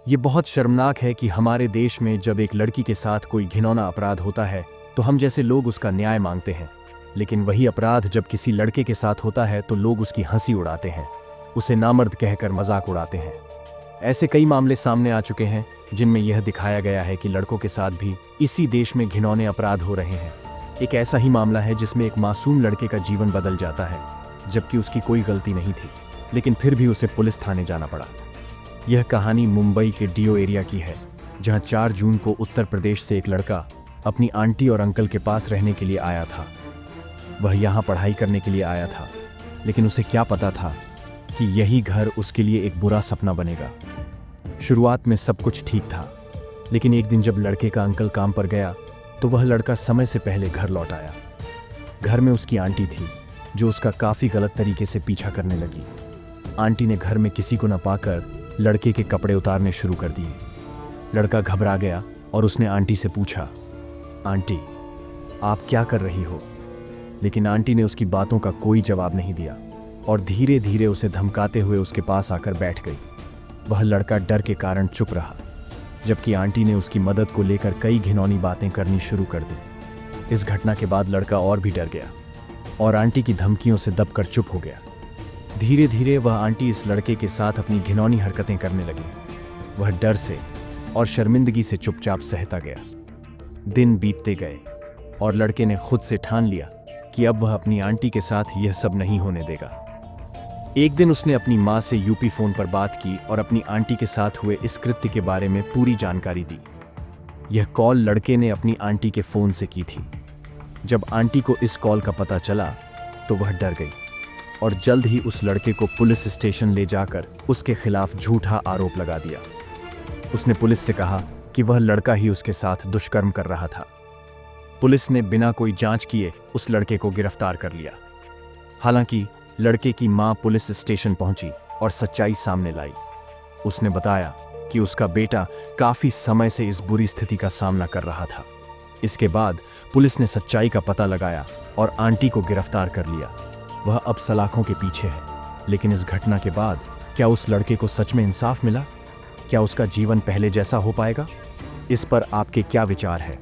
ये बहुत शर्मनाक है कि हमारे देश में जब एक लड़की के साथ कोई घिनौना अपराध होता है तो हम जैसे लोग उसका न्याय मांगते हैं, लेकिन वही अपराध जब किसी लड़के के साथ होता है तो लोग उसकी हंसी उड़ाते हैं, उसे नामर्द कहकर मजाक उड़ाते हैं। ऐसे कई मामले सामने आ चुके हैं जिनमें यह दिखाया गया है कि लड़कों के साथ भी इसी देश में घिनौने अपराध हो रहे हैं। एक ऐसा ही मामला है जिसमें एक मासूम लड़के का जीवन बदल जाता है, जबकि उसकी कोई गलती नहीं थी, लेकिन फिर भी उसे पुलिस थाने जाना पड़ा। यह कहानी मुंबई के डीओ एरिया की है, जहां 4 जून को उत्तर प्रदेश से एक लड़का अपनी आंटी और अंकल के पास रहने के लिए आया था। वह यहाँ पढ़ाई करने के लिए आया था, लेकिन उसे क्या पता था कि यही घर उसके लिए एक बुरा सपना बनेगा। शुरुआत में सब कुछ ठीक था, लेकिन एक दिन जब लड़के का अंकल काम पर गया तो वह लड़का समय से पहले घर लौट आया। घर में उसकी आंटी थी, जो उसका काफ़ी गलत तरीके से पीछा करने लगी। आंटी ने घर में किसी को न पाकर लड़के के कपड़े उतारने शुरू कर दिए। लड़का घबरा गया और उसने आंटी से पूछा, आंटी, आप क्या कर रही हो? लेकिन आंटी ने उसकी बातों का कोई जवाब नहीं दिया और धीरे धीरे उसे धमकाते हुए उसके पास आकर बैठ गई। वह लड़का डर के कारण चुप रहा, जबकि आंटी ने उसकी मदद को लेकर कई घिनौनी बातें करनी शुरू कर दी। इस घटना के बाद लड़का और भी डर गया और आंटी की धमकियों से दबकर चुप हो गया। धीरे धीरे वह आंटी इस लड़के के साथ अपनी घिनौनी हरकतें करने लगी। वह डर से और शर्मिंदगी से चुपचाप सहता गया। दिन बीतते गए और लड़के ने खुद से ठान लिया कि अब वह अपनी आंटी के साथ यह सब नहीं होने देगा। एक दिन उसने अपनी माँ से यूपी फोन पर बात की और अपनी आंटी के साथ हुए इस कृत्य के बारे में पूरी जानकारी दी। यह कॉल लड़के ने अपनी आंटी के फोन से की थी। जब आंटी को इस कॉल का पता चला तो वह डर गई और जल्द ही उस लड़के को पुलिस स्टेशन ले जाकर उसके खिलाफ झूठा आरोप लगा दिया। उसने पुलिस से कहा कि वह लड़का ही उसके साथ दुष्कर्म कर रहा था। पुलिस ने बिना कोई जांच किए उस लड़के को गिरफ्तार कर लिया। हालांकि लड़के की मां पुलिस स्टेशन पहुंची और सच्चाई सामने लाई। उसने बताया कि उसका बेटा काफी समय से इस बुरी स्थिति का सामना कर रहा था। इसके बाद पुलिस ने सच्चाई का पता लगाया और आंटी को गिरफ्तार कर लिया। वह अब सलाखों के पीछे है, लेकिन इस घटना के बाद क्या उस लड़के को सच में इंसाफ मिला? क्या उसका जीवन पहले जैसा हो पाएगा? इस पर आपके क्या विचार है?